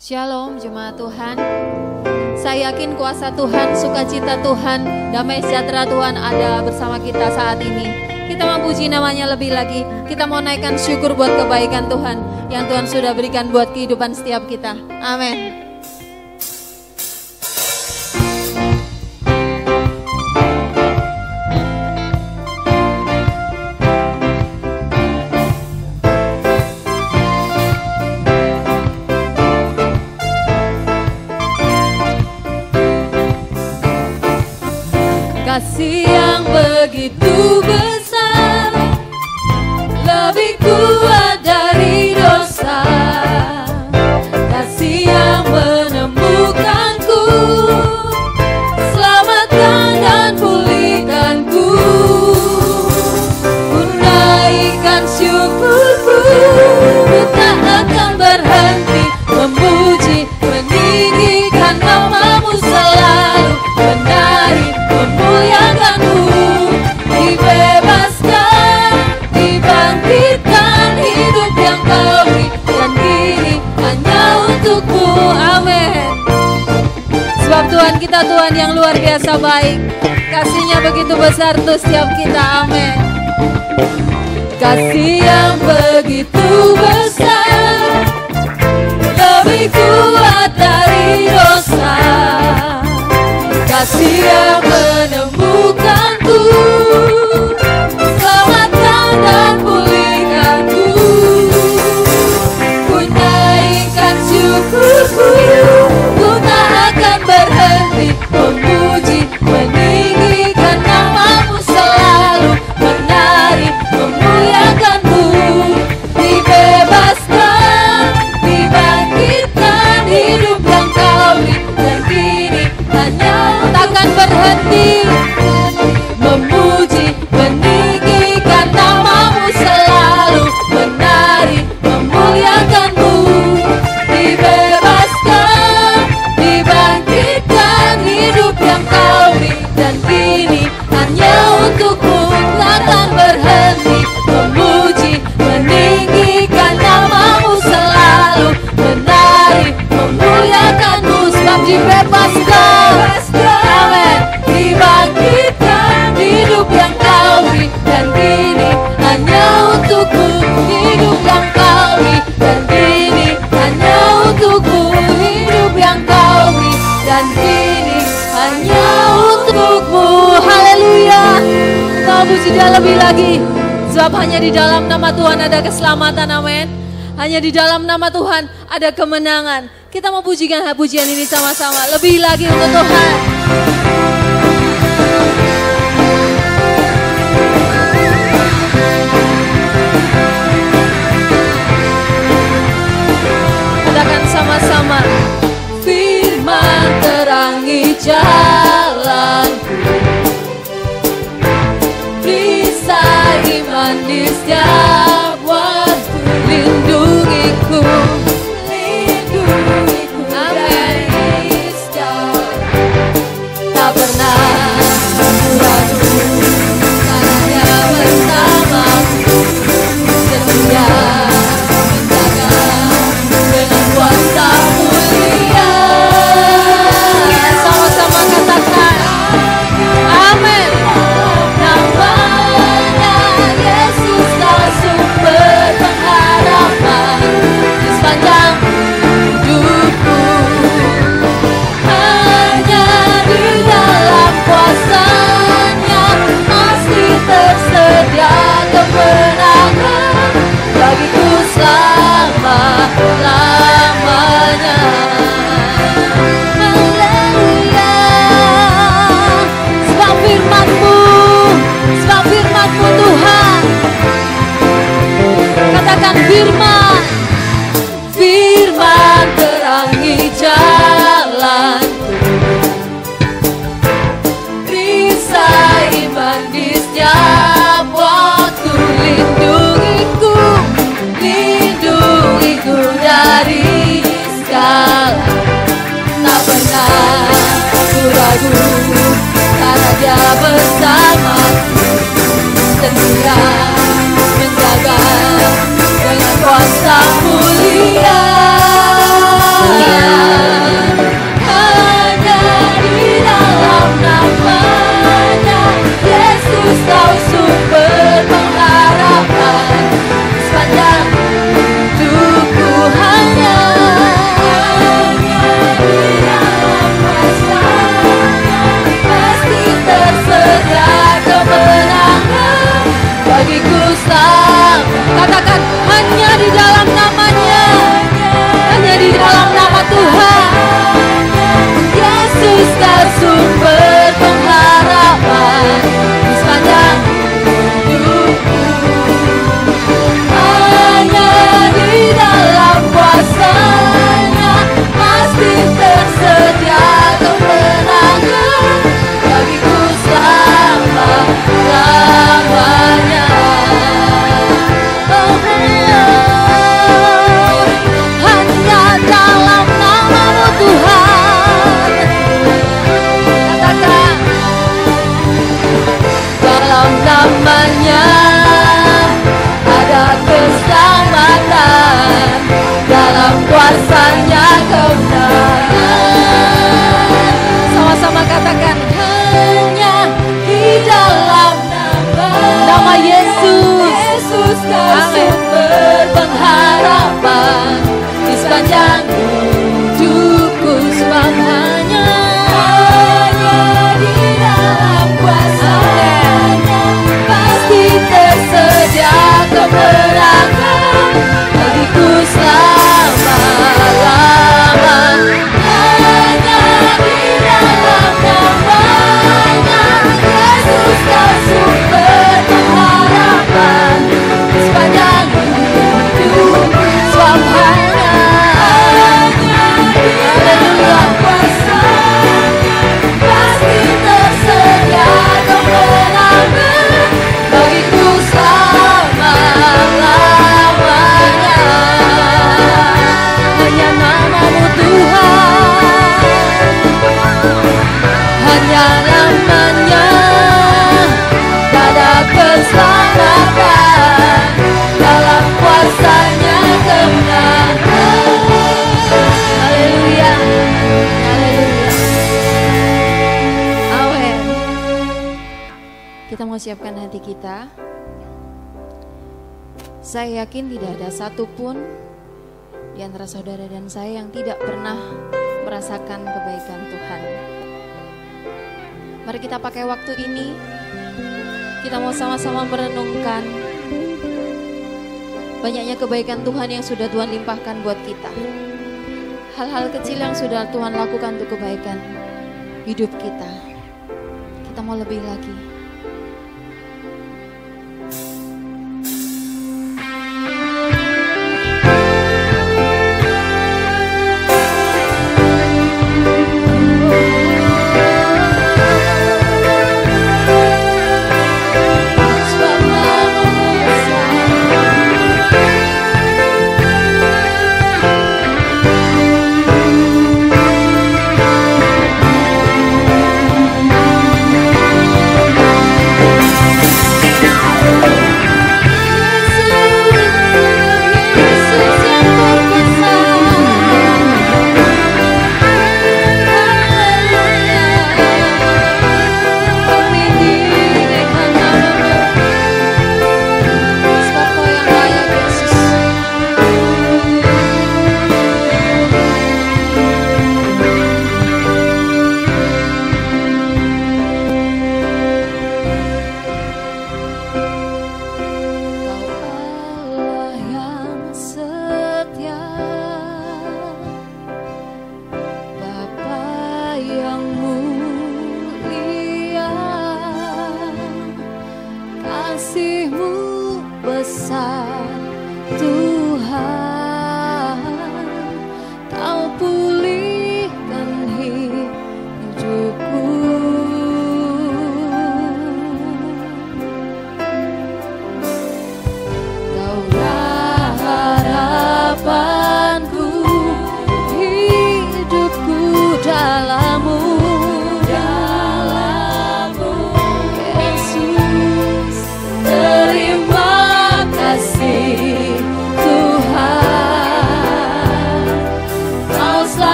Shalom jemaat Tuhan. Saya yakin kuasa Tuhan, sukacita Tuhan, damai sejahtera Tuhan ada bersama kita saat ini. Kita mau puji namanya lebih lagi. Kita mau naikkan syukur buat kebaikan Tuhan yang Tuhan sudah berikan buat kehidupan setiap kita. Amin. Kasih yang begitu besar, lebih kuat dari dosa. Kasih yang menemukanku, selamatkan dan pulihkanku. Ku naikkan syukurku, ku tak akan berhenti memuji, meninggikan nama-Mu selalu, menari, memuliakan-Mu, dibebaskan, dibangkitkan, hidup yang Kau beri, dan ini hanya untuk-Mu. Amin. Sebab Tuhan kita Tuhan yang luar biasa baik, kasih-Nya begitu besar untuk setiap kita. Amin. Kasih yang begitu besar, lebih kuat dari dosa. Kasih yang menemukanku, selamatkan dan pulihkanku. Ku naikkan syukurku, ku tak akan berhenti memuji, meninggikan nama-Mu selalu, menari, memuliakan-Mu, dibebaskan, dibangkitkan, hidup yang Kau beri, dan kini hanya takkan berhenti memuji, meninggikan nama-Mu selalu, menari, memuliakan-Mu, dibebaskan, dibangkitkan, hidup yang Kau beri, dan kini hanya untuk-Mu. Takkan berhenti memuji, meninggikan nama-Mu selalu, menari, memuliakan-Mu, sebab dibebaskan, amin, dibangkitkan, hidup yang Kau beri, dan kini hanya untuk-Mu. Hidup yang Kau beri, dan kini hanya untuk-Mu. Hidup yang Kau beri, dan kini hanya untuk-Mu. Haleluya. Kau puji Dia lebih lagi, sebab hanya di dalam nama Tuhan ada keselamatan. Amin. Hanya di dalam nama Tuhan ada kemenangan. Kita mau pujikan pujian ini sama-sama. Lebih lagi untuk Tuhan. Katakan sama-sama. Firman terangi jalanku, perisai iman di setiap waktu, lindungiku, lindungiku dari segala, tak pernah ragu, karena Dia bersamaku, setia menjaga dengan kuasa mulia. Sama-sama katakan, amin. Namanya Yesus adalah sumber pengharapan di sepanjang hidupku. Hanya di dalam kuasa-Nya pasti tersedia kemenangan bagiku selama-lamanya. Haleluya. Sebab firman-Mu Tuhan. Katakan firman. Firman terangi jalanku, perisai iman di setiap waktu, lindungiku, lindungiku dari segala, tak pernah ku ragu, karena Dia bersamaku, setia menjaga dengan kuasa mulia. siapkan hati kita. Saya yakin tidak ada satupun di antara saudara dan saya yang tidak pernah merasakan kebaikan Tuhan. Mari kita pakai waktu ini, kita mau sama-sama merenungkan banyaknya kebaikan Tuhan yang sudah Tuhan limpahkan buat kita. Hal-hal kecil yang sudah Tuhan lakukan untuk kebaikan hidup kita. Kita mau lebih lagi.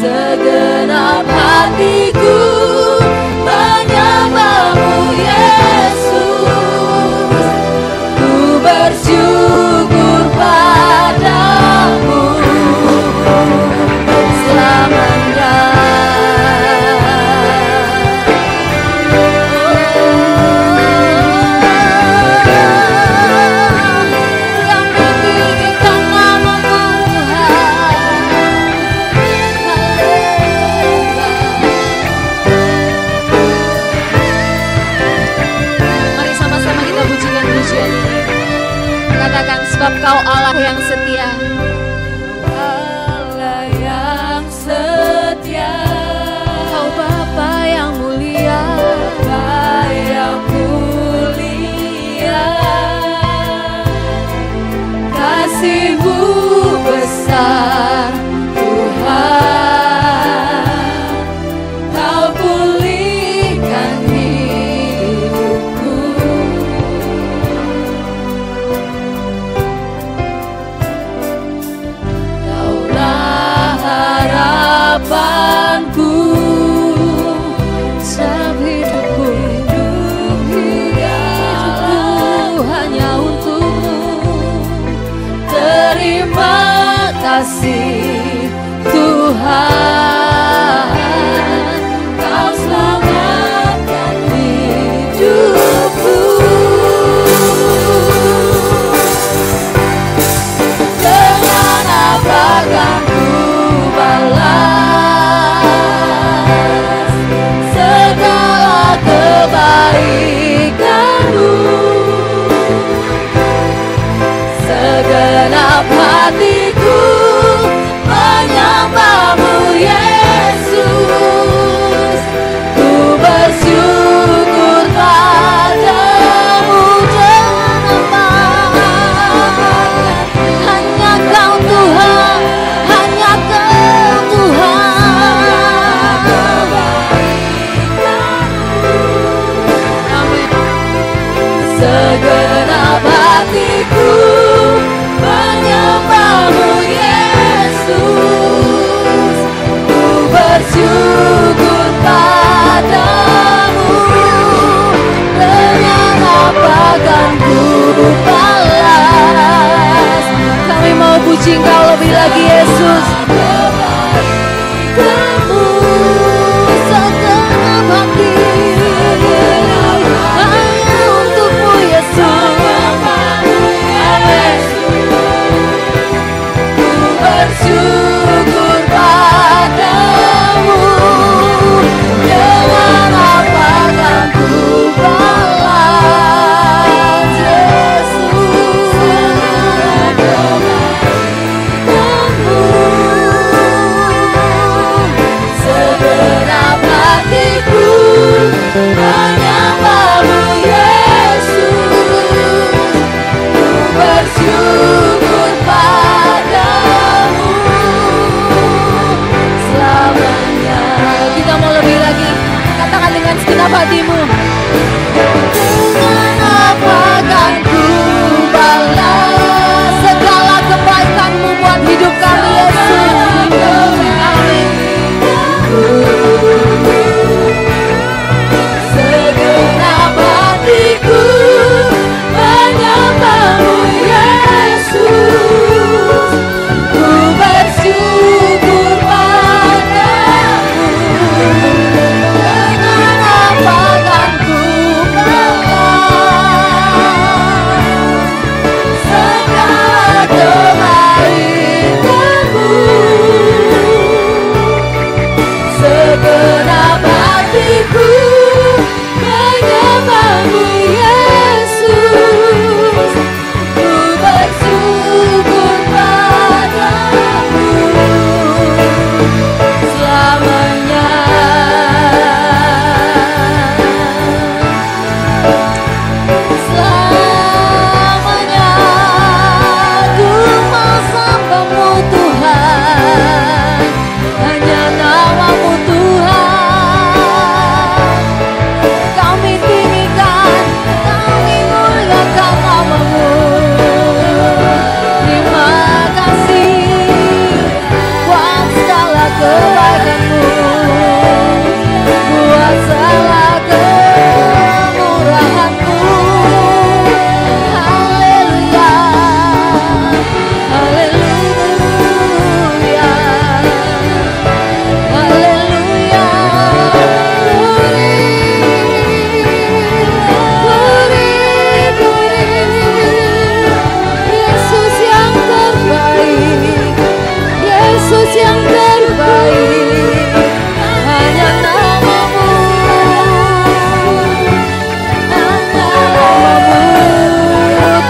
Segenap hatiku menyembahmu Yesus, ku bersyukur padamu selamanya. Yang meninggikan namamu Tuhan. Dengan apa kan ku balas segala kebaikan-Mu buat hidup kami, Yesus. Amin. Segenap hatiku menyembah-Mu, Yesus. Ku bersyukur padamu. Dengan apa kan ku balas segala kebaikan-Mu. Segenap hatiku menyembah-Mu, Yesus. Ku bersyukur padamu selamanya. Selamanya ku mau sembah-Mu, Tuhan. Hanya nama-Mu, Tuhan. Kami tinggikan, kami muliakan nama-Mu. Terima kasih buat segala kebaikan-Mu, buat segala kemurahan-Mu. Haleluya, haleluya, haleluya. Yesus yang terbaik, Yesus yang terbaik. Hanya nama-Mu, hanya nama-Mu,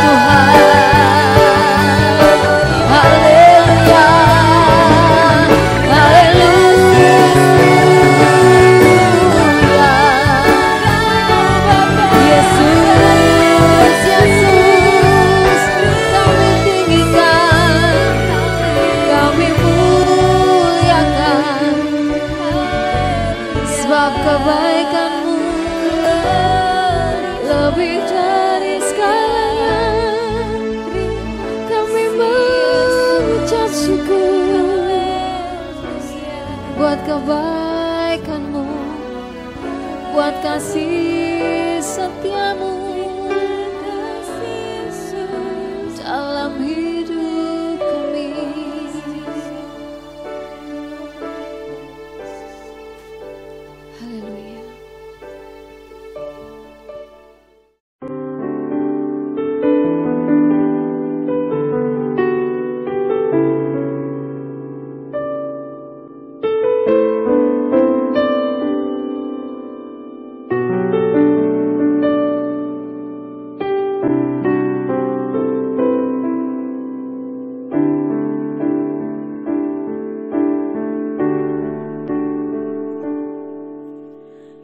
Tuhan. Haleluya, haleluya. Yesus, Yesus, kami tinggikan, kami muliakan, sebab kebaikan-Mu lebih dari segalanya. Kami mengucap syukur buat kebaikan-Mu, buat kasih setia-Mu dalam hidup kami. Haleluya.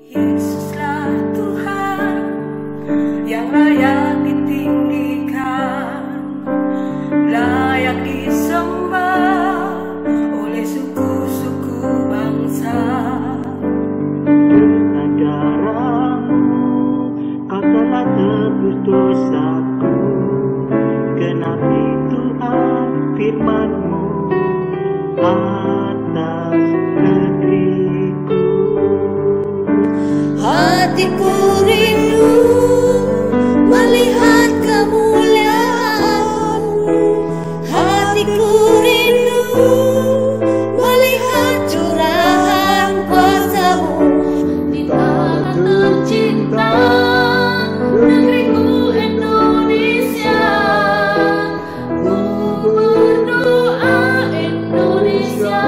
Yesuslah Tuhan yang layak ditinggikan, layak disembah oleh suku-suku bangsa. Dengan darah-Mu Kau telah tebus dosaku, genapi Tuhan firman-Mu atas negeriku. Hatiku rindu melihat kemuliaan-Mu. Hatiku rindu melihat curahan kuasa-Mu di tanah tercinta negeriku Indonesia. Ku berdoa Indonesia,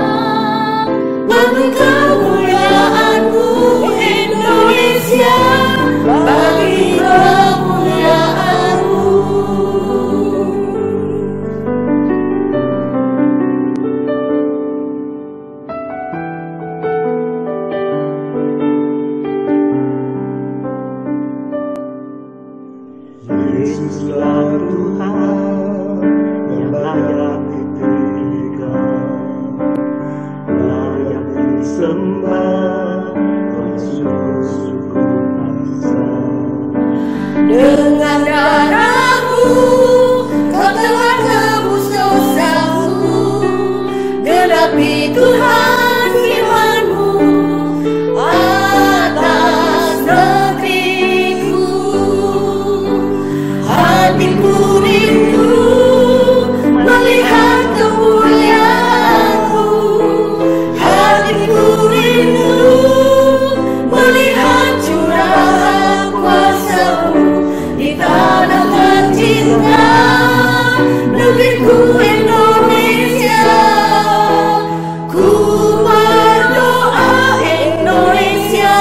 bagi kemuliaan-Mu Indonesia, bagi kemuliaan-Mu. Yesuslah Tuhan yang layak ditinggikan, layak disembah oleh suku bangsa. Dengan darah-Mu Kau telah tebus dosaku. Genapi Tuhan firman-Mu atas negeriku. Hatiku rindu melihat kemuliaan-Mu. Hatiku rindu melihat curahan kuasa-Mu di tanah tercinta, negeriku Indonesia. Ku berdoa Indonesia,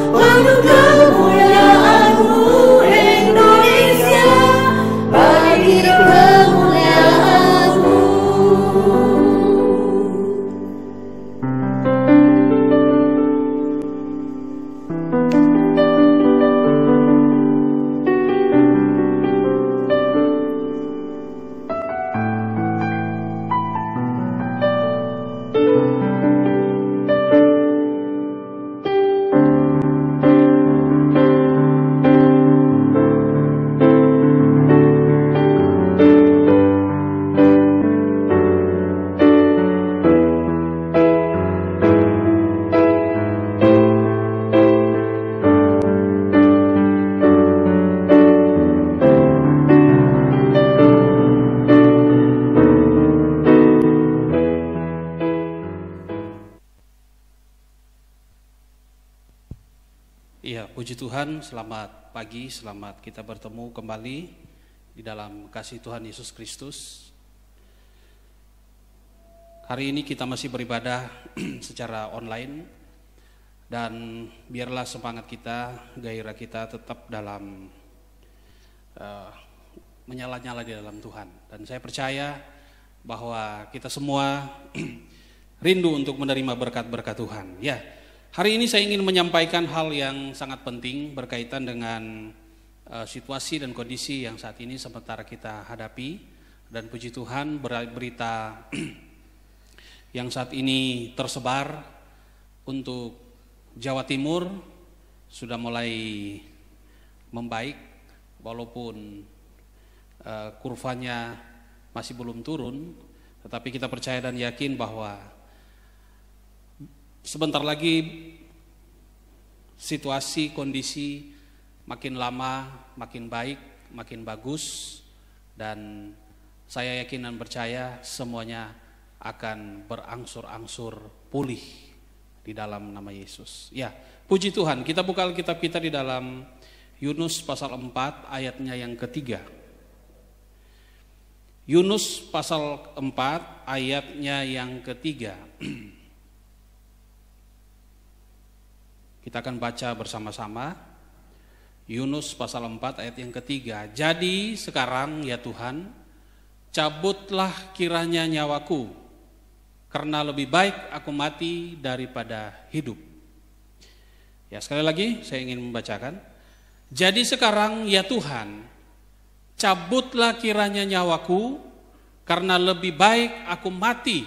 penuh kemuliaan-Mu Indonesia, bagi kemuliaan-Mu. Iya, puji Tuhan, selamat pagi, selamat kita bertemu kembali di dalam kasih Tuhan Yesus Kristus. Hari ini kita masih beribadah secara online, dan biarlah semangat kita, gairah kita tetap dalam menyala-nyala di dalam Tuhan. Dan saya percaya bahwa kita semua rindu untuk menerima berkat-berkat Tuhan. Ya. Hari ini saya ingin menyampaikan hal yang sangat penting berkaitan dengan situasi dan kondisi yang saat ini sementara kita hadapi. Dan puji Tuhan, berita yang saat ini tersebar untuk Jawa Timur sudah mulai membaik, walaupun kurvanya masih belum turun, tetapi kita percaya dan yakin bahwa sebentar lagi situasi, kondisi makin lama makin baik, makin bagus, dan saya yakin dan percaya semuanya akan berangsur-angsur pulih di dalam nama Yesus. Ya, puji Tuhan, kita buka Alkitab kita di dalam Yunus pasal 4 ayatnya yang ketiga. Yunus pasal 4 ayatnya yang ketiga. Kita akan baca bersama-sama Yunus pasal 4 ayat yang ketiga. Jadi sekarang ya Tuhan, cabutlah kiranya nyawaku, karena lebih baik aku mati daripada hidup. Ya, sekali lagi saya ingin membacakan. Jadi sekarang ya Tuhan, cabutlah kiranya nyawaku, karena lebih baik aku mati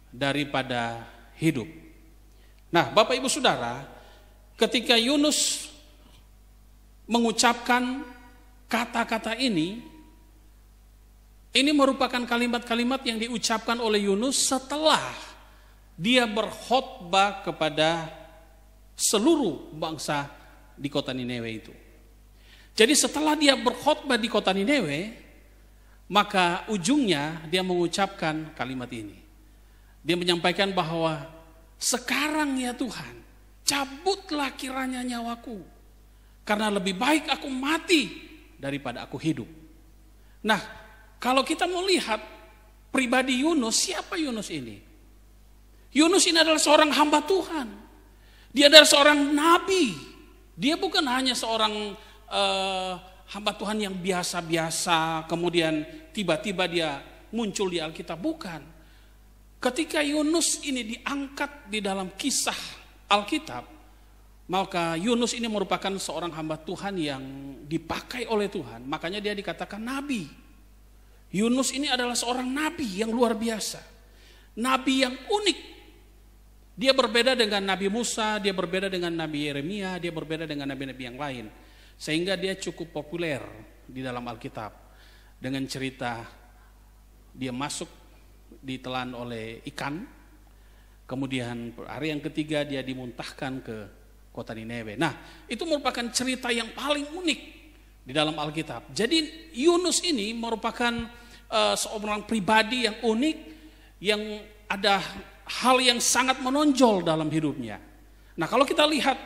daripada hidup. Nah, Bapak Ibu Saudara, ketika Yunus mengucapkan kata-kata ini merupakan kalimat-kalimat yang diucapkan oleh Yunus setelah dia berkhotbah kepada seluruh bangsa di kota Niniwe itu. Jadi setelah dia berkhotbah di kota Niniwe, maka ujungnya dia mengucapkan kalimat ini. Dia menyampaikan bahwa sekarang ya Tuhan, cabutlah kiranya nyawaku, karena lebih baik aku mati daripada aku hidup. Nah, kalau kita mau lihat pribadi Yunus, siapa Yunus ini? Yunus ini adalah seorang hamba Tuhan. Dia adalah seorang nabi. Dia bukan hanya seorang hamba Tuhan yang biasa-biasa, kemudian tiba-tiba dia muncul di Alkitab. Bukan. Ketika Yunus ini diangkat di dalam kisah Alkitab, maka Yunus ini merupakan seorang hamba Tuhan yang dipakai oleh Tuhan. Makanya dia dikatakan nabi. Yunus ini adalah seorang nabi yang luar biasa. Nabi yang unik. Dia berbeda dengan Nabi Musa, dia berbeda dengan Nabi Yeremia, dia berbeda dengan nabi-nabi yang lain. Sehingga dia cukup populer di dalam Alkitab dengan cerita dia masuk ditelan oleh ikan, kemudian hari yang ketiga dia dimuntahkan ke kota Nineve. Nah, itu merupakan cerita yang paling unik di dalam Alkitab. Jadi Yunus ini merupakan seorang pribadi yang unik, yang ada hal yang sangat menonjol dalam hidupnya. Nah, kalau kita lihat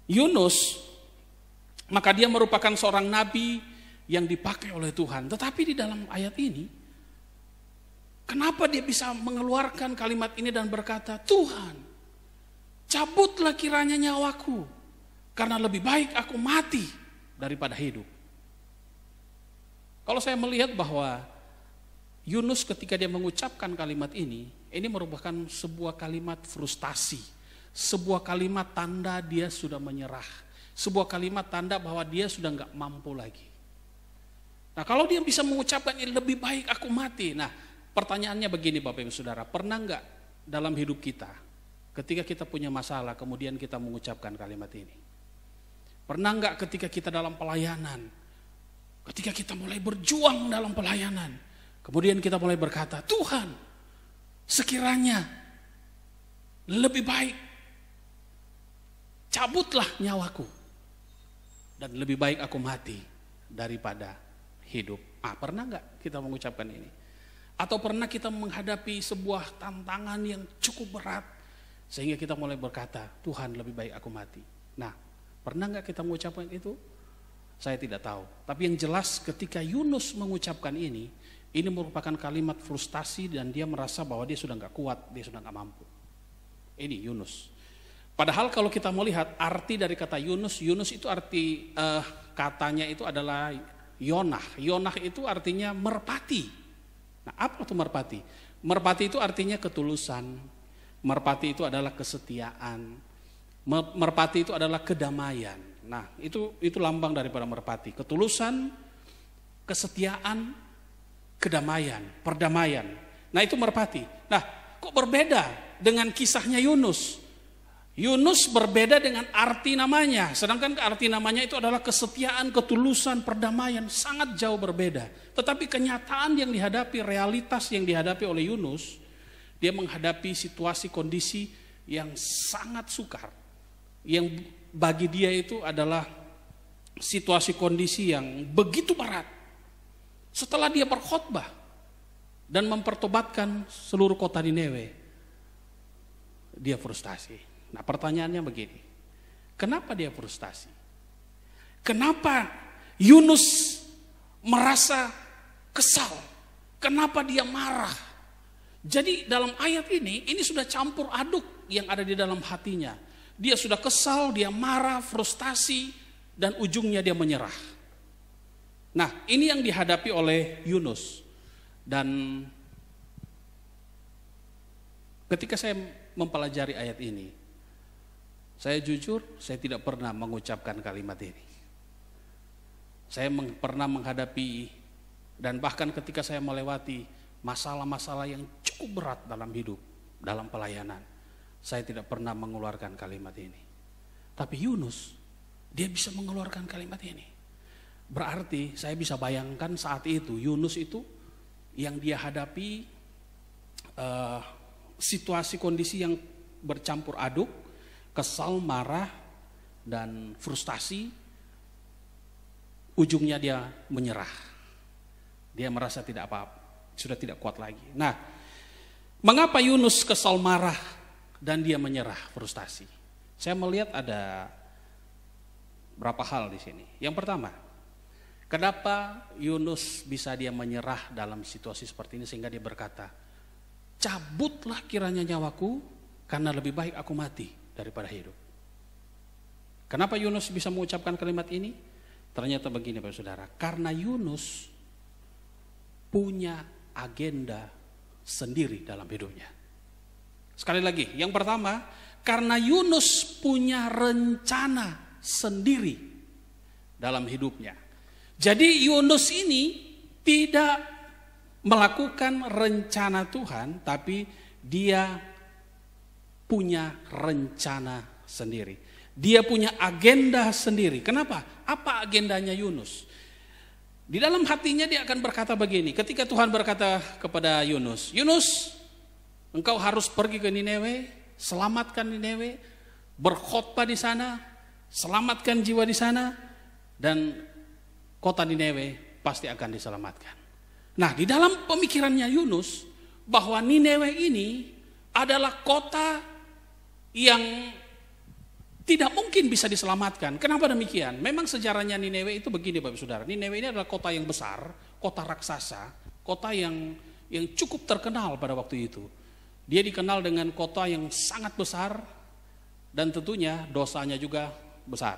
Yunus, maka dia merupakan seorang nabi yang dipakai oleh Tuhan. Tetapi di dalam ayat ini, kenapa dia bisa mengeluarkan kalimat ini dan berkata, Tuhan, cabutlah kiranya nyawaku, karena lebih baik aku mati daripada hidup. Kalau saya melihat bahwa Yunus ketika dia mengucapkan kalimat ini merupakan sebuah kalimat frustasi, sebuah kalimat tanda dia sudah menyerah, sebuah kalimat tanda bahwa dia sudah nggak mampu lagi. Nah, kalau dia bisa mengucapkan ini, lebih baik aku mati. Nah, pertanyaannya begini Bapak Ibu Saudara, pernah nggak dalam hidup kita ketika kita punya masalah kemudian kita mengucapkan kalimat ini? Pernah nggak ketika kita dalam pelayanan, ketika kita mulai berjuang dalam pelayanan, kemudian kita mulai berkata, Tuhan, sekiranya lebih baik cabutlah nyawaku dan lebih baik aku mati daripada hidup. Pernah nggak kita mengucapkan ini? Atau pernah kita menghadapi sebuah tantangan yang cukup berat sehingga kita mulai berkata, Tuhan lebih baik aku mati. Nah, pernah nggak kita mengucapkan itu? Saya tidak tahu. Tapi yang jelas ketika Yunus mengucapkan ini merupakan kalimat frustasi dan dia merasa bahwa dia sudah nggak kuat, dia sudah nggak mampu. Ini Yunus. Padahal kalau kita melihat arti dari kata Yunus, Yunus itu arti katanya itu adalah Yonah. Yonah itu artinya merpati. Nah, apa itu merpati? Merpati itu artinya ketulusan. Merpati itu adalah kesetiaan. Merpati itu adalah kedamaian. Nah, itu lambang daripada merpati. Ketulusan, kesetiaan, kedamaian, perdamaian. Nah, itu merpati. Nah, kok berbeda dengan kisahnya Yunus? Yunus berbeda dengan arti namanya. Sedangkan arti namanya itu adalah kesetiaan, ketulusan, perdamaian. Sangat jauh berbeda. Tetapi kenyataan yang dihadapi, realitas yang dihadapi oleh Yunus, dia menghadapi situasi kondisi yang sangat sukar. Yang bagi dia itu adalah situasi kondisi yang begitu berat. Setelah dia berkhotbah dan mempertobatkan seluruh kota Nineve, dia frustasi. Nah, pertanyaannya begini, kenapa dia frustasi? Kenapa Yunus merasa kesal? Kenapa dia marah? Jadi dalam ayat ini sudah campur aduk yang ada di dalam hatinya. Dia sudah kesal, dia marah, frustasi, dan ujungnya dia menyerah. Nah, ini yang dihadapi oleh Yunus. Dan ketika saya mempelajari ayat ini, saya jujur, saya tidak pernah mengucapkan kalimat ini. Saya pernah menghadapi dan bahkan ketika saya melewati masalah-masalah yang cukup berat dalam hidup, dalam pelayanan, saya tidak pernah mengeluarkan kalimat ini. Tapi Yunus, dia bisa mengeluarkan kalimat ini. Berarti saya bisa bayangkan saat itu Yunus itu yang dia hadapi situasi kondisi yang bercampur aduk, kesal, marah, dan frustasi, ujungnya dia menyerah. Dia merasa tidak apa-apa, sudah tidak kuat lagi. Nah, mengapa Yunus kesal, marah, dan dia menyerah, frustasi? Saya melihat ada berapa hal di sini. Yang pertama, kenapa Yunus bisa dia menyerah dalam situasi seperti ini sehingga dia berkata, cabutlah kiranya nyawaku, karena lebih baik aku mati daripada hidup. Kenapa Yunus bisa mengucapkan kalimat ini? Ternyata begini Bapak Saudara, karena Yunus punya agenda sendiri dalam hidupnya. Sekali lagi, yang pertama, karena Yunus punya rencana sendiri dalam hidupnya. Jadi Yunus ini tidak melakukan rencana Tuhan, tapi dia punya rencana sendiri. Dia punya agenda sendiri. Kenapa? Apa agendanya Yunus? Di dalam hatinya dia akan berkata begini. Ketika Tuhan berkata kepada Yunus, Yunus, engkau harus pergi ke Nineve, selamatkan Nineve, berkhotbah di sana, selamatkan jiwa di sana, dan kota Nineve pasti akan diselamatkan. Nah, di dalam pemikirannya Yunus, bahwa Nineve ini adalah kota yang tidak mungkin bisa diselamatkan. Kenapa demikian? Memang sejarahnya Nineve itu begini Bapak Saudara. Nineve ini adalah kota yang besar, kota raksasa, kota yang cukup terkenal pada waktu itu. Dia dikenal dengan kota yang sangat besar dan tentunya dosanya juga besar.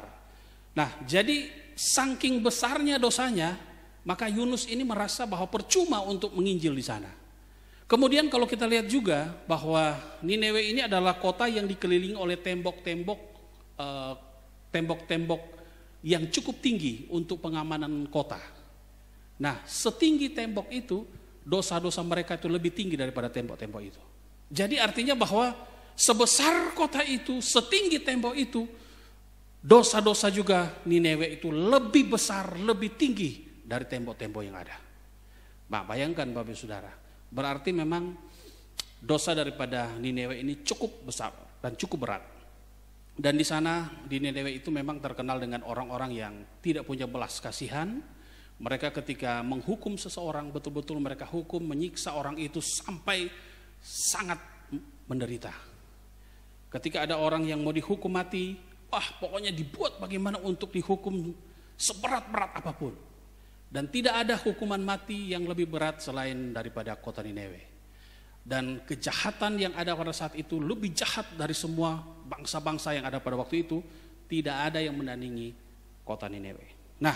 Nah, jadi saking besarnya dosanya, maka Yunus ini merasa bahwa percuma untuk menginjil di sana. Kemudian kalau kita lihat juga bahwa Nineve ini adalah kota yang dikelilingi oleh tembok-tembok yang cukup tinggi untuk pengamanan kota. Nah, setinggi tembok itu, dosa-dosa mereka itu lebih tinggi daripada tembok-tembok itu. Jadi artinya bahwa sebesar kota itu, setinggi tembok itu, dosa-dosa juga Nineve itu lebih besar, lebih tinggi dari tembok-tembok yang ada. Nah, bayangkan Bapak Saudara, berarti memang dosa daripada Nineve ini cukup besar dan cukup berat. Dan di sana di Nineve itu memang terkenal dengan orang-orang yang tidak punya belas kasihan. Mereka ketika menghukum seseorang, betul-betul mereka hukum, menyiksa orang itu sampai sangat menderita. Ketika ada orang yang mau dihukum mati, pokoknya dibuat bagaimana untuk dihukum seberat-berat apapun. Dan tidak ada hukuman mati yang lebih berat selain daripada kota Nineve. Dan kejahatan yang ada pada saat itu lebih jahat dari semua bangsa-bangsa yang ada pada waktu itu. Tidak ada yang menandingi kota Nineve. Nah,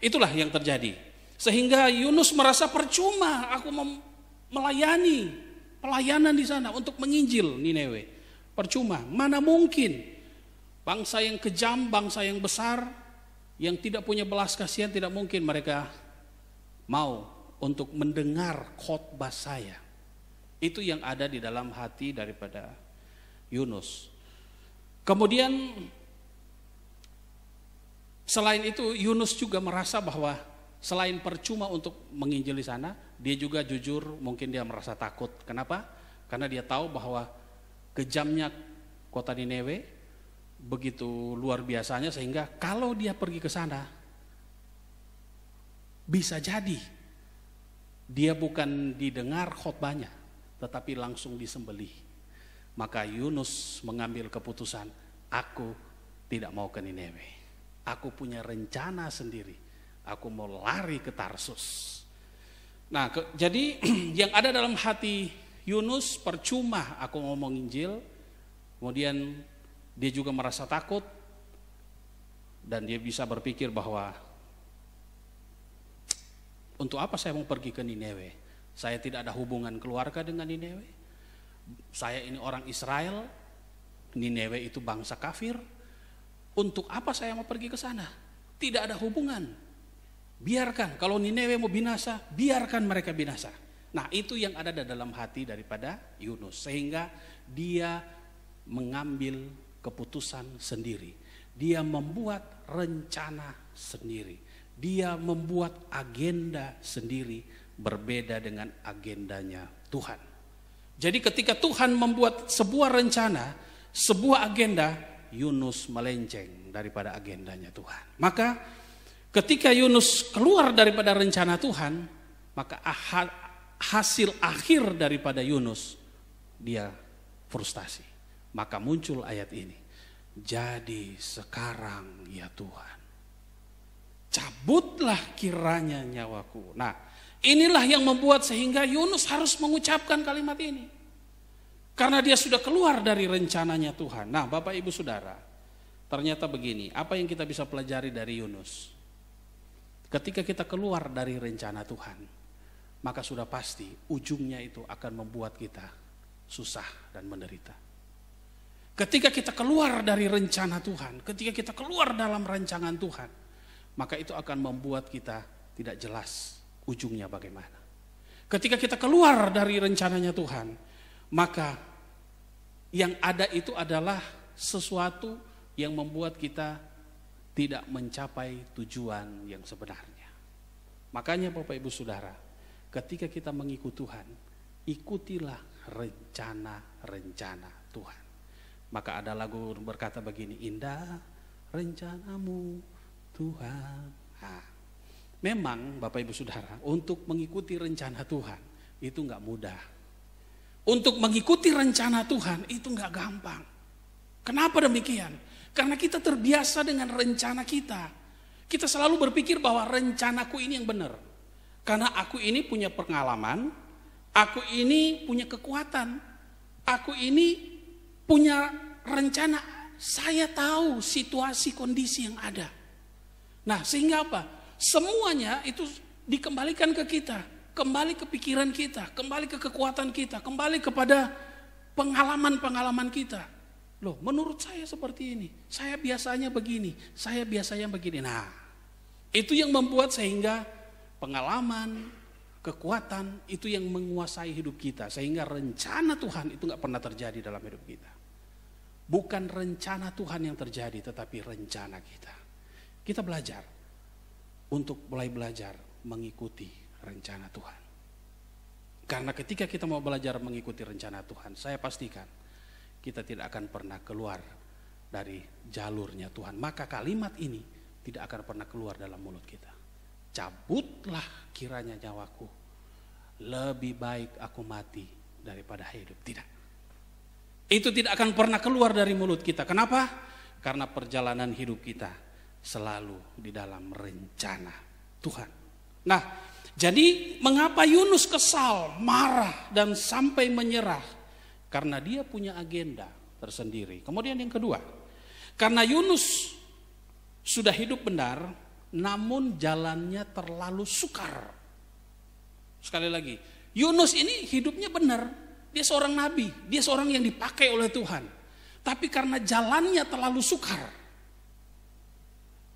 itulah yang terjadi. Sehingga Yunus merasa percuma aku melayani pelayanan di sana untuk menginjil Nineve. Percuma, mana mungkin bangsa yang kejam, bangsa yang besar, yang tidak punya belas kasihan, tidak mungkin mereka mau untuk mendengar khotbah saya. Itu yang ada di dalam hati daripada Yunus. Kemudian selain itu Yunus juga merasa bahwa selain percuma untuk menginjil di sana, dia juga jujur mungkin dia merasa takut. Kenapa? Karena dia tahu bahwa kejamnya kota Nineve begitu luar biasanya, sehingga kalau dia pergi ke sana bisa jadi dia bukan didengar khotbahnya, tetapi langsung disembelih. Maka Yunus mengambil keputusan, aku tidak mau ke Nineve. Aku punya rencana sendiri. Aku mau lari ke Tarsus. Nah, jadi yang ada dalam hati Yunus, percuma aku mau menginjil. Kemudian dia juga merasa takut. Dan dia bisa berpikir bahwa untuk apa saya mau pergi ke Nineve? Saya tidak ada hubungan keluarga dengan Nineve. Saya ini orang Israel. Nineve itu bangsa kafir. Untuk apa saya mau pergi ke sana? Tidak ada hubungan. Biarkan, kalau Nineve mau binasa, biarkan mereka binasa. Nah, itu yang ada dalam hati daripada Yunus. Sehingga dia mengambil keputusan sendiri. Dia membuat rencana sendiri. Dia membuat agenda sendiri, berbeda dengan agendanya Tuhan. Jadi ketika Tuhan membuat sebuah rencana, sebuah agenda, Yunus melenceng daripada agendanya Tuhan. Maka ketika Yunus keluar daripada rencana Tuhan, maka hasil akhir daripada Yunus, dia frustasi. Maka muncul ayat ini. Jadi sekarang ya Tuhan, cabutlah kiranya nyawaku. Nah, inilah yang membuat sehingga Yunus harus mengucapkan kalimat ini. Karena dia sudah keluar dari rencananya Tuhan. Nah, Bapak Ibu Saudara, ternyata begini, apa yang kita bisa pelajari dari Yunus? Ketika kita keluar dari rencana Tuhan, maka sudah pasti ujungnya itu akan membuat kita susah dan menderita. Ketika kita keluar dari rencana Tuhan, ketika kita keluar dalam rancangan Tuhan, maka itu akan membuat kita tidak jelas ujungnya bagaimana. Ketika kita keluar dari rencananya Tuhan, maka yang ada itu adalah sesuatu yang membuat kita tidak mencapai tujuan yang sebenarnya. Makanya Bapak Ibu Saudara, ketika kita mengikut Tuhan, ikutilah rencana-rencana Tuhan. Maka ada lagu berkata begini, indah rencanamu Tuhan. Nah, memang Bapak Ibu Saudara, untuk mengikuti rencana Tuhan itu nggak mudah. Untuk mengikuti rencana Tuhan itu nggak gampang. Kenapa demikian? Karena kita terbiasa dengan rencana kita. Kita selalu berpikir bahwa rencanaku ini yang benar. Karena aku ini punya pengalaman, aku ini punya kekuatan, aku ini punya rencana. Saya tahu situasi kondisi yang ada. Nah, sehingga apa? Semuanya itu dikembalikan ke kita, kembali ke pikiran kita, kembali ke kekuatan kita, kembali kepada pengalaman-pengalaman kita. Loh, menurut saya seperti ini, saya biasanya begini, saya biasanya begini. Nah, itu yang membuat sehingga pengalaman, kekuatan itu yang menguasai hidup kita. Sehingga rencana Tuhan itu gak pernah terjadi dalam hidup kita. Bukan rencana Tuhan yang terjadi, tetapi rencana kita. Kita belajar untuk mulai belajar mengikuti rencana Tuhan. Karena ketika kita mau belajar mengikuti rencana Tuhan, saya pastikan kita tidak akan pernah keluar dari jalurnya Tuhan. Maka kalimat ini tidak akan pernah keluar dalam mulut kita. Cabutlah kiranya nyawaku, lebih baik aku mati daripada hidup. Tidak. Itu tidak akan pernah keluar dari mulut kita. Kenapa? Karena perjalanan hidup kita selalu di dalam rencana Tuhan. Nah, jadi mengapa Yunus kesal, marah, dan sampai menyerah? Karena dia punya agenda tersendiri. Kemudian yang kedua, karena Yunus sudah hidup benar, namun jalannya terlalu sukar. Sekali lagi, Yunus ini hidupnya benar. Dia seorang nabi, dia seorang yang dipakai oleh Tuhan. Tapi karena jalannya terlalu sukar,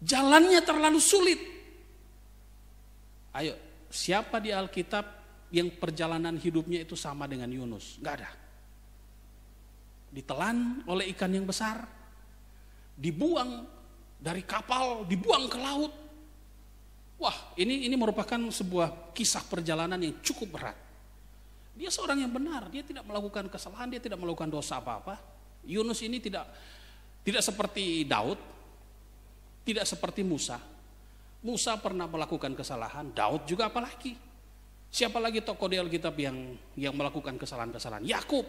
jalannya terlalu sulit. Ayo, siapa di Alkitab yang perjalanan hidupnya itu sama dengan Yunus? Gak ada. Ditelan oleh ikan yang besar, dibuang dari kapal, dibuang ke laut. Wah, ini merupakan sebuah kisah perjalanan yang cukup berat. Dia seorang yang benar, dia tidak melakukan kesalahan, dia tidak melakukan dosa apa-apa. Yunus ini tidak seperti Daud, tidak seperti Musa. Musa pernah melakukan kesalahan, Daud juga apalagi. Siapa lagi tokoh di Alkitab yang melakukan kesalahan-kesalahan? Yakub.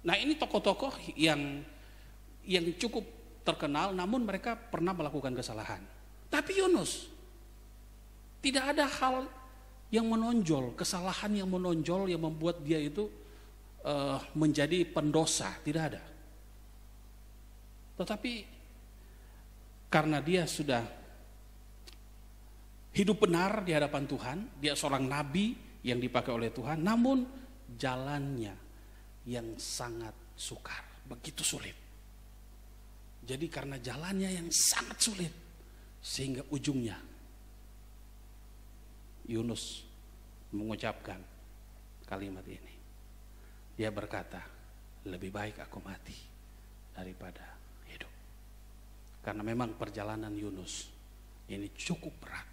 Nah, ini tokoh-tokoh yang cukup terkenal, namun mereka pernah melakukan kesalahan. Tapi Yunus, tidak ada hal yang menonjol, kesalahan yang menonjol yang membuat dia itu menjadi pendosa, tidak ada. Tetapi karena dia sudah hidup benar di hadapan Tuhan, dia seorang nabi yang dipakai oleh Tuhan, namun jalannya yang sangat sukar, begitu sulit. Jadi karena jalannya yang sangat sulit, sehingga ujungnya Yunus mengucapkan kalimat ini. Dia berkata, lebih baik aku mati daripada hidup. Karena memang perjalanan Yunus ini cukup berat,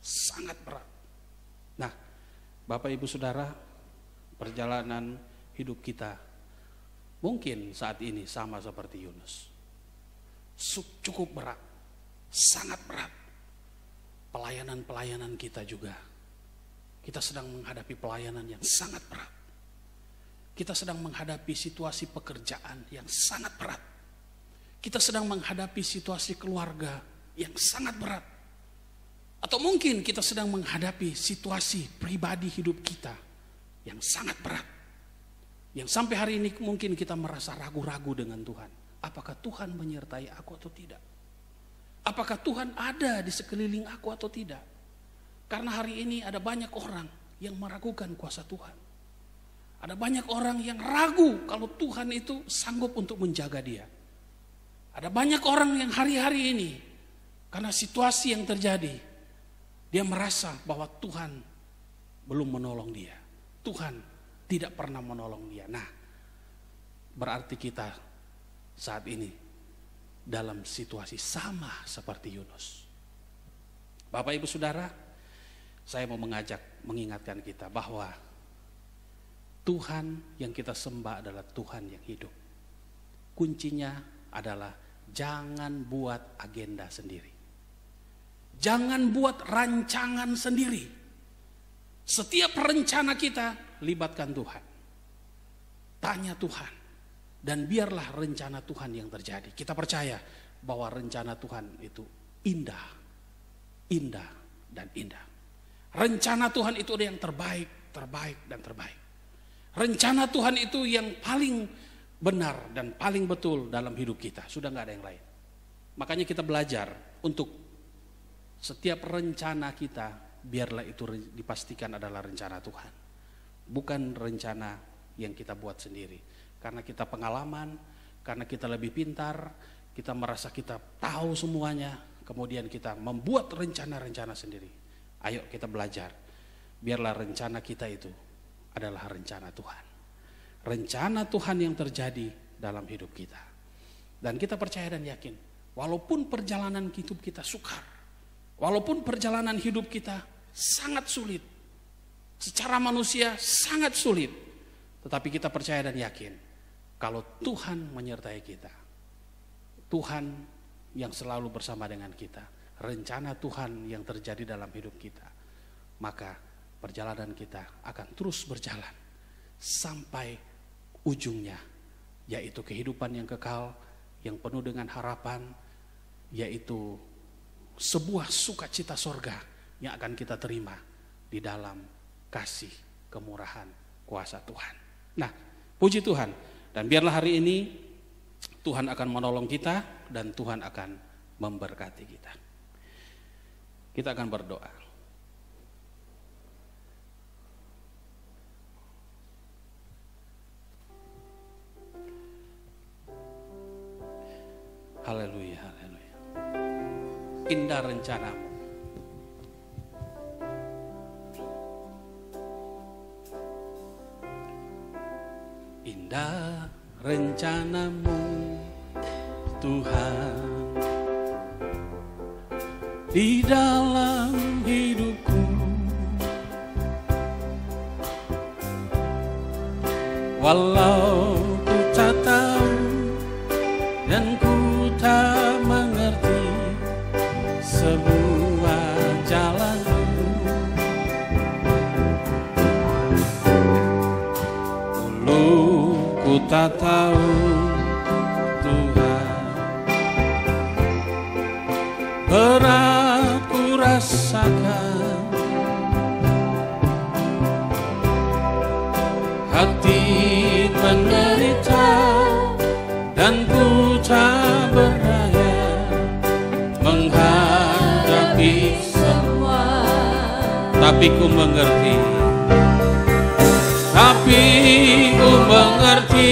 sangat berat. Nah, Bapak Ibu Saudara, perjalanan hidup kita mungkin saat ini sama seperti Yunus. Cukup berat, sangat berat. Pelayanan-pelayanan kita juga, kita sedang menghadapi pelayanan yang sangat berat. Kita sedang menghadapi situasi pekerjaan yang sangat berat. Kita sedang menghadapi situasi keluarga yang sangat berat. Atau mungkin kita sedang menghadapi situasi pribadi hidup kita yang sangat berat. Yang sampai hari ini mungkin kita merasa ragu-ragu dengan Tuhan. Apakah Tuhan menyertai aku atau tidak? Apakah Tuhan ada di sekeliling aku atau tidak? Karena hari ini ada banyak orang yang meragukan kuasa Tuhan. Ada banyak orang yang ragu kalau Tuhan itu sanggup untuk menjaga dia. Ada banyak orang yang hari-hari ini karena situasi yang terjadi, dia merasa bahwa Tuhan belum menolong dia. Tuhan tidak pernah menolong dia. Nah, berarti kita saat ini dalam situasi sama seperti Yunus. Bapak Ibu Saudara, saya mau mengingatkan kita bahwa Tuhan yang kita sembah adalah Tuhan yang hidup. Kuncinya adalah jangan buat agenda sendiri. Jangan buat rancangan sendiri. Setiap rencana kita libatkan Tuhan. Tanya Tuhan. Dan biarlah rencana Tuhan yang terjadi. Kita percaya bahwa rencana Tuhan itu indah. Indah dan indah. Rencana Tuhan itu ada yang terbaik, terbaik dan terbaik. Rencana Tuhan itu yang paling benar dan paling betul dalam hidup kita. Sudah gak ada yang lain. Makanya kita belajar untuk setiap rencana kita, biarlah itu dipastikan adalah rencana Tuhan. Bukan rencana yang kita buat sendiri. Karena kita pengalaman, karena kita lebih pintar, kita merasa kita tahu semuanya, kemudian kita membuat rencana-rencana sendiri. Ayo kita belajar, biarlah rencana kita itu adalah rencana Tuhan. Rencana Tuhan yang terjadi dalam hidup kita. Dan kita percaya dan yakin, walaupun perjalanan hidup kita sukar, walaupun perjalanan hidup kita sangat sulit, secara manusia sangat sulit, tetapi kita percaya dan yakin, kalau Tuhan menyertai kita, Tuhan yang selalu bersama dengan kita, rencana Tuhan yang terjadi dalam hidup kita, maka perjalanan kita akan terus berjalan sampai ujungnya, yaitu kehidupan yang kekal, yang penuh dengan harapan, yaitu sebuah sukacita sorga yang akan kita terima di dalam kasih, kemurahan, kuasa Tuhan. Nah, puji Tuhan. Dan biarlah hari ini Tuhan akan menolong kita dan Tuhan akan memberkati kita. Kita akan berdoa. Haleluya, haleluya. Indah rencanamu. Indah rencanamu Tuhan di dalam hidupku, walau ku tak tahu dan ku tak mengerti sebuah jalanmu. Dulu ku tak tahu Tuhan, berat ku rasakan, hati menderita dan ku tak berdaya menghadapi semua. Tapi ku mengerti, tapi ku mengerti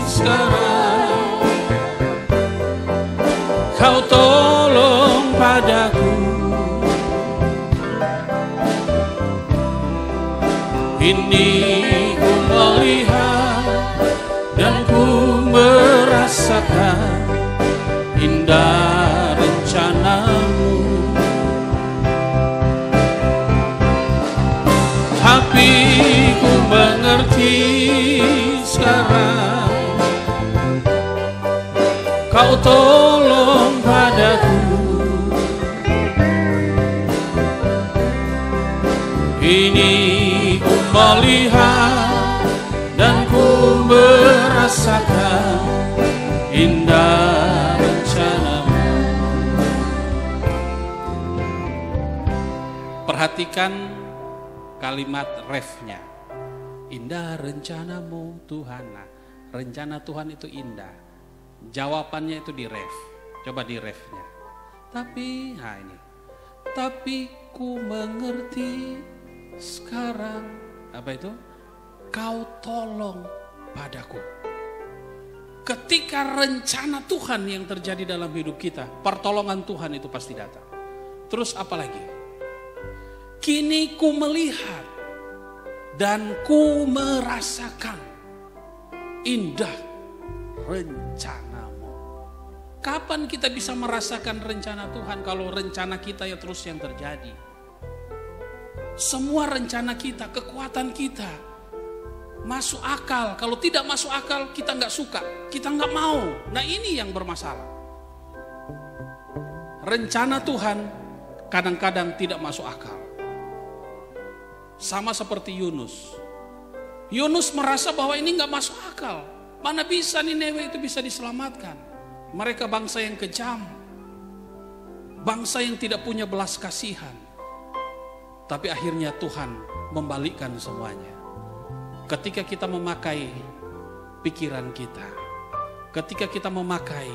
sekarang, Kau tolong padaku. Ini ku melihat dan ku merasakan indah rencanamu. Tapi ku mengerti sekarang, Kau tolong padaku. Ini ku melihat dan ku merasakan indah rencanamu. Perhatikan kalimat refnya. Indah rencanamu Tuhan. Nah, rencana Tuhan itu indah. Jawabannya itu di ref. Coba di refnya. Tapi, nah ini. Tapi ku mengerti sekarang. Apa itu? Kau tolong padaku. Ketika rencana Tuhan yang terjadi dalam hidup kita, pertolongan Tuhan itu pasti datang. Terus apa lagi? Kini ku melihat dan ku merasakan indah rencanamu. Kapan kita bisa merasakan rencana Tuhan kalau rencana kita ya terus yang terjadi? Semua rencana kita, kekuatan kita masuk akal. Kalau tidak masuk akal, kita nggak suka, kita nggak mau. Nah, ini yang bermasalah. Rencana Tuhan kadang-kadang tidak masuk akal. Sama seperti Yunus. Yunus merasa bahwa ini nggak masuk akal. Mana bisa Niniwe itu bisa diselamatkan? Mereka bangsa yang kejam, bangsa yang tidak punya belas kasihan. Tapi akhirnya Tuhan membalikkan semuanya. Ketika kita memakai pikiran kita, ketika kita memakai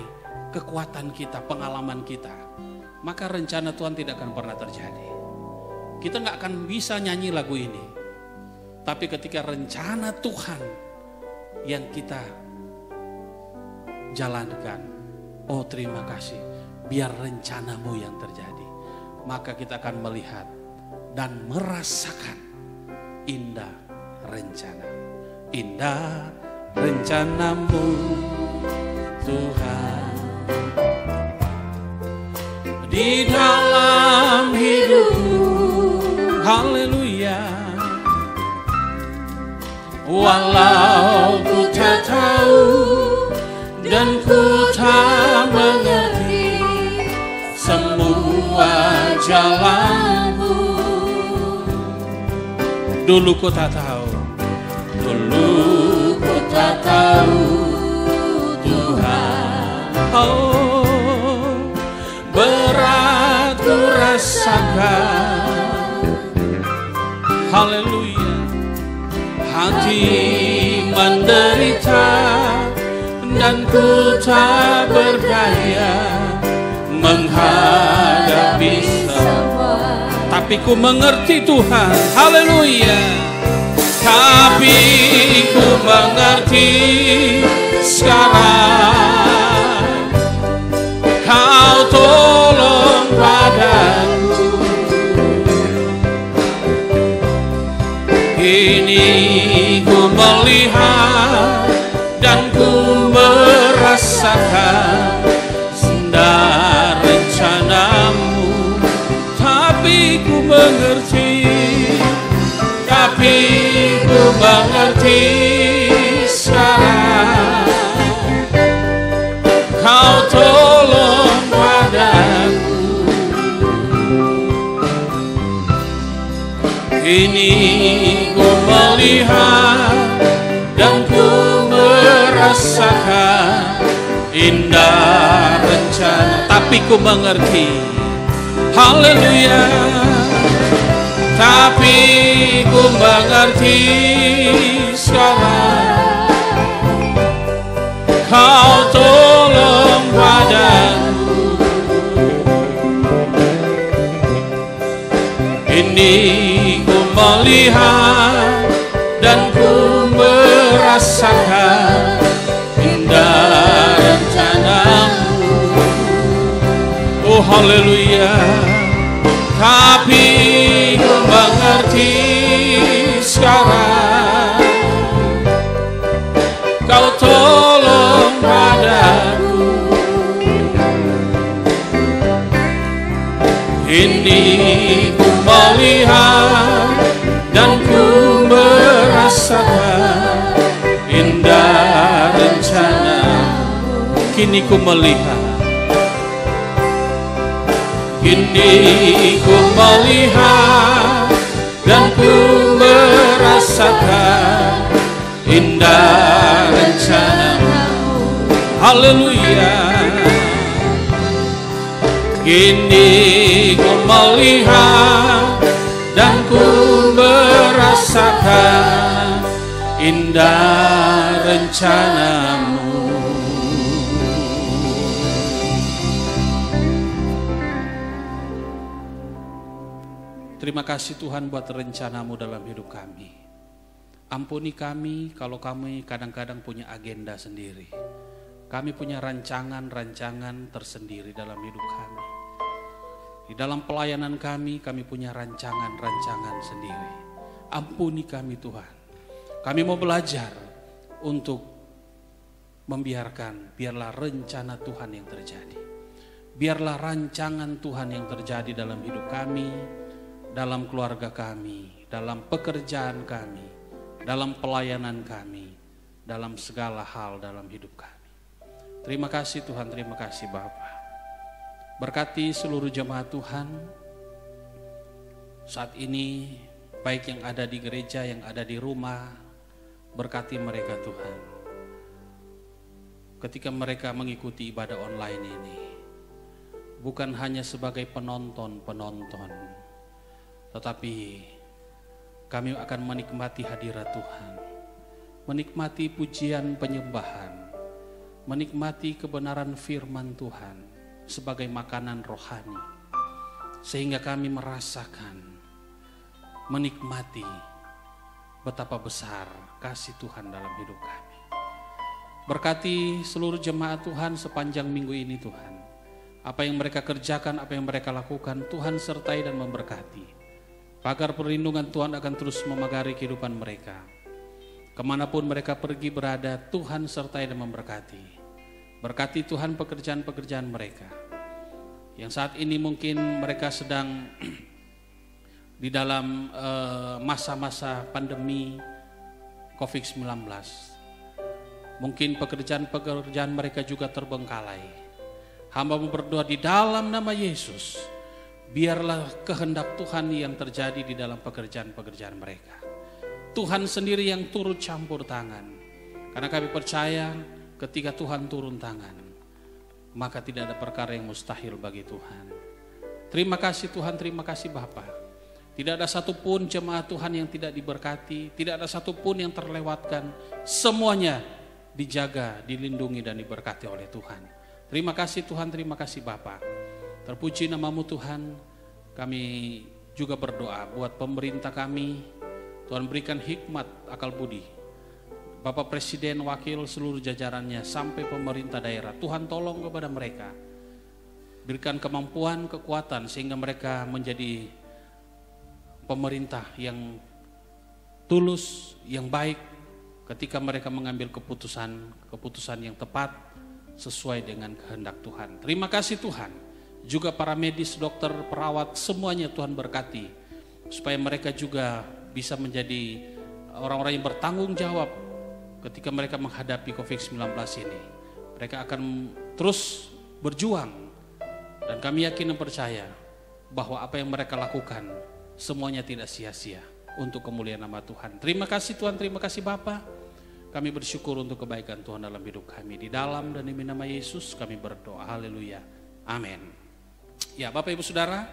kekuatan kita, pengalaman kita, maka rencana Tuhan tidak akan pernah terjadi. Kita nggak akan bisa nyanyi lagu ini. Tapi ketika rencana Tuhan yang kita jalankan, oh terima kasih, biar rencanamu yang terjadi, maka kita akan melihat dan merasakan indah rencana. Indah rencanamu Tuhan di dalam hidupku. Haleluya. Walau ku tak tahu dan ku tak mengerti semua jalanmu. Dulu ku tak tahu, dulu ku tak tahu Tuhan. Oh, berat ku rasakan. Haleluya. Hati menderita dan ku tak berdaya menghadapi semua. Tapi ku mengerti Tuhan, haleluya. Tapi ku mengerti sekarang Kau tolong padaku. Kini ku melihat dan ku merasakan indah rencanamu. Tapi ku mengerti, tapi ku mengerti sekarang Kau tolong padaku. Kini ku melihat dan ku merasakan indah rencana. Tapi ku mengerti, haleluya. Tapi ku mengerti sekarang Kau tolong padaku. Ini ku melihat dan ku merasakan indah rencanamu. Oh haleluya. Tapi ku mengerti sekarang Kau tolong padaku. Ini ku melihat dan ku merasakan indah rencanamu. Kini ku melihat, kini ku melihat dan ku merasakan indah rencanamu. Haleluya. Kini ku melihat dan ku merasakan indah rencanamu. Terima kasih Tuhan buat rencanamu dalam hidup kami. Ampuni kami kalau kami kadang-kadang punya agenda sendiri. Kami punya rancangan-rancangan tersendiri dalam hidup kami. Di dalam pelayanan kami punya rancangan-rancangan sendiri. Ampuni kami Tuhan. Kami mau belajar untuk membiarkan, biarlah rencana Tuhan yang terjadi. Biarlah rancangan Tuhan yang terjadi dalam hidup kami, dalam keluarga kami, dalam pekerjaan kami, dalam pelayanan kami, dalam segala hal dalam hidup kami. Terima kasih Tuhan, terima kasih Bapa. Berkati seluruh jemaat Tuhan saat ini, baik yang ada di gereja, yang ada di rumah, berkati mereka Tuhan. Ketika mereka mengikuti ibadah online ini, bukan hanya sebagai penonton-penonton, tetapi kami akan menikmati hadirat Tuhan, menikmati pujian penyembahan, menikmati kebenaran firman Tuhan sebagai makanan rohani, sehingga kami merasakan, menikmati betapa besar kasih Tuhan dalam hidup kami. Berkati seluruh jemaat Tuhan sepanjang minggu ini Tuhan. Apa yang mereka kerjakan, apa yang mereka lakukan, Tuhan sertai dan memberkati. Pagar perlindungan Tuhan akan terus memagari kehidupan mereka. Kemanapun mereka pergi berada, Tuhan sertai dan memberkati. Berkati Tuhan pekerjaan-pekerjaan mereka. Yang saat ini mungkin mereka sedang di dalam masa-masa pandemi COVID-19. Mungkin pekerjaan-pekerjaan mereka juga terbengkalai. Hamba berdoa di dalam nama Yesus, biarlah kehendak Tuhan yang terjadi di dalam pekerjaan-pekerjaan mereka. Tuhan sendiri yang turut campur tangan. Karena kami percaya ketika Tuhan turun tangan, maka tidak ada perkara yang mustahil bagi Tuhan. Terima kasih Tuhan, terima kasih Bapa. Tidak ada satupun jemaat Tuhan yang tidak diberkati, tidak ada satupun yang terlewatkan. Semuanya dijaga, dilindungi dan diberkati oleh Tuhan. Terima kasih Tuhan, terima kasih Bapa. Terpuji namamu Tuhan. Kami juga berdoa buat pemerintah kami. Tuhan berikan hikmat, akal budi. Bapak Presiden, wakil, seluruh jajarannya sampai pemerintah daerah. Tuhan tolong kepada mereka. Berikan kemampuan, kekuatan sehingga mereka menjadi pemerintah yang tulus, yang baik ketika mereka mengambil keputusan yang tepat sesuai dengan kehendak Tuhan. Terima kasih Tuhan. Juga para medis, dokter, perawat, semuanya Tuhan berkati. Supaya mereka juga bisa menjadi orang-orang yang bertanggung jawab ketika mereka menghadapi COVID-19 ini. Mereka akan terus berjuang. Dan kami yakin dan percaya bahwa apa yang mereka lakukan semuanya tidak sia-sia untuk kemuliaan nama Tuhan. Terima kasih Tuhan, terima kasih Bapa. Kami bersyukur untuk kebaikan Tuhan dalam hidup kami. Di dalam dan demi nama Yesus kami berdoa. Haleluya. Amin. Ya Bapak Ibu Saudara,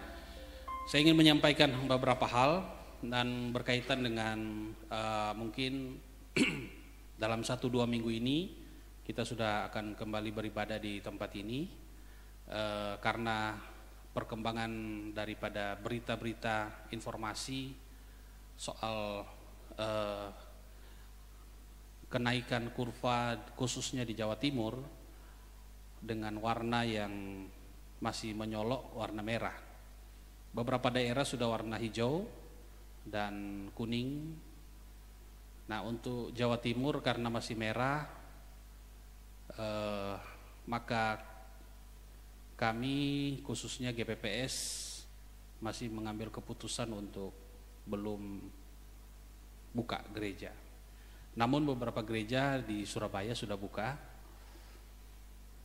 saya ingin menyampaikan beberapa hal dan berkaitan dengan mungkin dalam 1-2 minggu ini kita sudah akan kembali beribadah di tempat ini karena perkembangan daripada berita-berita informasi soal kenaikan kurva khususnya di Jawa Timur dengan warna yang masih menyolok warna merah. Beberapa daerah sudah warna hijau dan kuning. Nah untuk Jawa Timur karena masih merah, maka kami khususnya GPPS masih mengambil keputusan untuk belum buka gereja. Namun beberapa gereja di Surabaya sudah buka.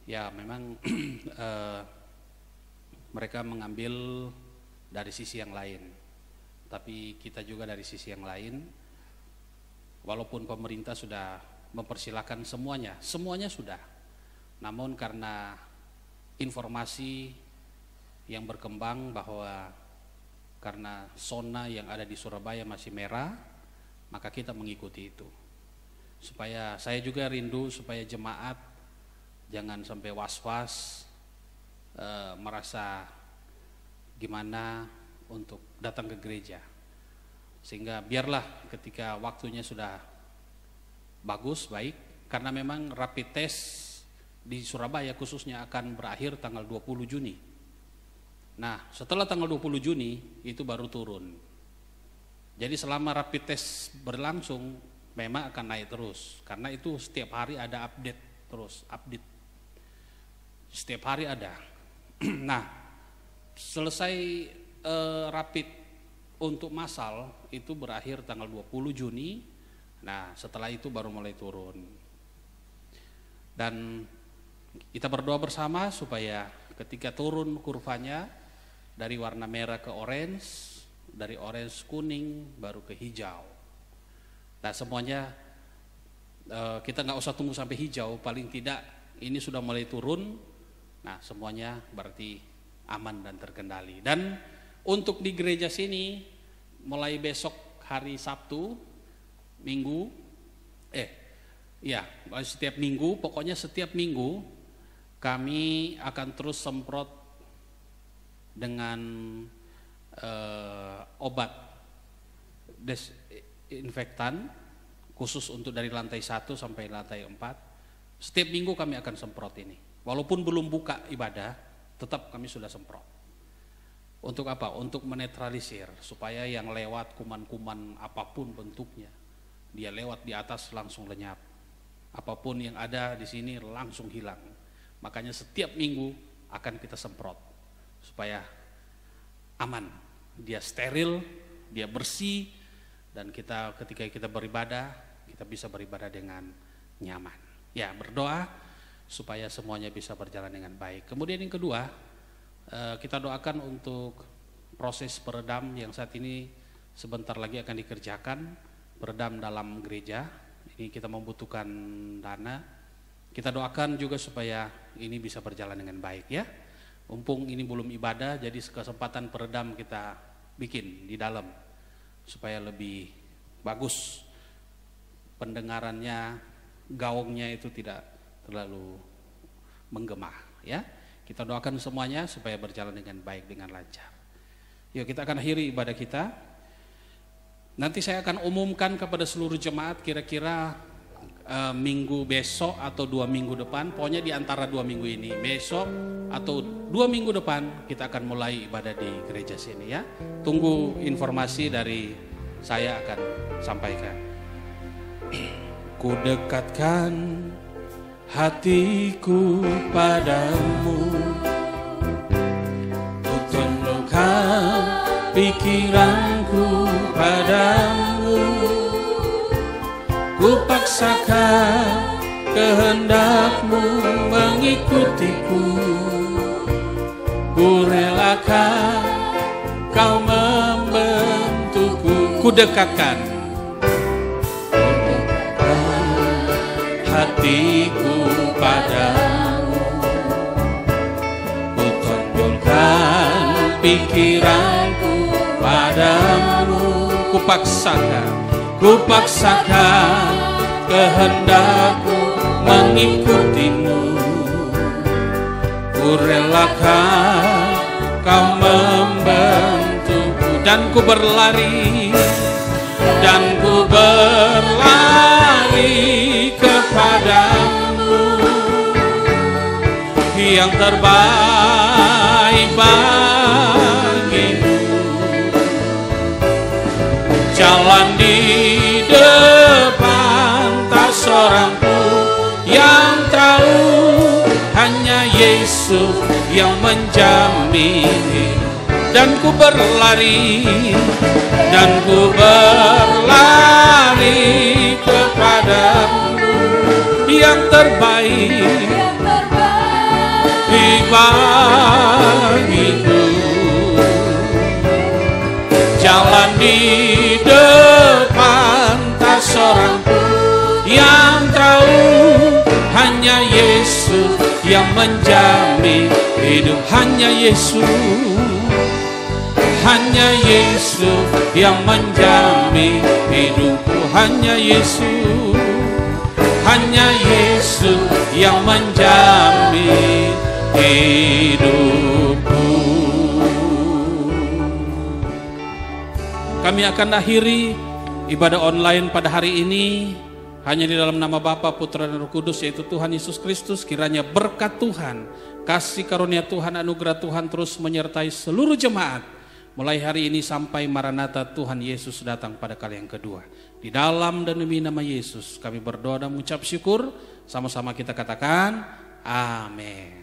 Ya memang mereka mengambil dari sisi yang lain. Tapi kita juga dari sisi yang lain. Walaupun pemerintah sudah mempersilahkan semuanya sudah. Namun karena informasi yang berkembang bahwa karena zona yang ada di Surabaya masih merah, maka kita mengikuti itu. Supaya saya juga rindu supaya jemaat jangan sampai was-was merasa gimana untuk datang ke gereja. Sehingga biarlah ketika waktunya sudah bagus, baik, karena memang rapid test di Surabaya khususnya akan berakhir tanggal 20 Juni. Nah setelah tanggal 20 Juni itu baru turun. Jadi selama rapid test berlangsung memang akan naik terus. Karena itu setiap hari ada update terus update. Setiap hari ada. Nah, selesai rapid untuk massal itu berakhir tanggal 20 Juni. Nah, setelah itu baru mulai turun. Dan kita berdoa bersama supaya ketika turun kurvanya dari warna merah ke orange, dari orange kuning baru ke hijau. Nah, semuanya kita nggak usah tunggu sampai hijau, paling tidak ini sudah mulai turun. Nah, semuanya berarti aman dan terkendali. Dan untuk di gereja sini mulai besok hari Sabtu, Minggu, setiap minggu, pokoknya setiap minggu kami akan terus semprot dengan obat desinfektan khusus untuk dari lantai 1 sampai lantai 4. Setiap minggu kami akan semprot ini. Walaupun belum buka ibadah, tetap kami sudah semprot. Untuk apa? Untuk menetralisir supaya yang lewat kuman-kuman apapun bentuknya, dia lewat di atas langsung lenyap. Apapun yang ada di sini langsung hilang. Makanya setiap minggu akan kita semprot supaya aman, dia steril, dia bersih, dan kita ketika kita beribadah, kita bisa beribadah dengan nyaman. Ya, berdoa supaya semuanya bisa berjalan dengan baik. Kemudian yang kedua, kita doakan untuk proses peredam yang saat ini sebentar lagi akan dikerjakan, peredam dalam gereja. Ini kita membutuhkan dana. Kita doakan juga supaya ini bisa berjalan dengan baik ya. Mumpung ini belum ibadah, jadi kesempatan peredam kita bikin di dalam supaya lebih bagus pendengarannya, gaungnya itu tidak terlalu menggema ya. Kita doakan semuanya supaya berjalan dengan baik, dengan lancar. Yuk kita akan akhiri ibadah kita. Nanti saya akan umumkan kepada seluruh jemaat kira-kira minggu besok atau 2 minggu depan, pokoknya di antara 2 minggu ini, besok atau 2 minggu depan kita akan mulai ibadah di gereja sini ya. Tunggu informasi dari saya akan sampaikan. Ku dekatkan hatiku padamu, ku tundukkan pikiranku padamu, ku paksakan kehendakmu mengikutiku, ku relakan kau membentukku. Ku dekatkan hatiku padamu, ku tunjukkan pikiranku padamu, ku paksakan kehendakku mengikutimu, ku relakan kau membentukku, dan ku berlari kepadamu yang terbaik bagimu. Jalan di depan tak seorang pun yang tahu, hanya Yesus yang menjamin. Dan ku berlari kepadamu yang terbaik bagiku. Jalan di depan tak seorang pun yang tahu, hanya Yesus yang menjamin hidup. Hanya Yesus yang menjamin hidupku. Hanya Yesus yang menjamin hidupku. Kami akan akhiri ibadah online pada hari ini hanya di dalam nama Bapa, Putra dan Roh Kudus, yaitu Tuhan Yesus Kristus. Kiranya berkat Tuhan, kasih karunia Tuhan, anugerah Tuhan terus menyertai seluruh jemaat mulai hari ini sampai Maranatha Tuhan Yesus datang pada kali yang kedua. Di dalam dan demi nama Yesus kami berdoa dan mengucap syukur. Sama-sama kita katakan amin.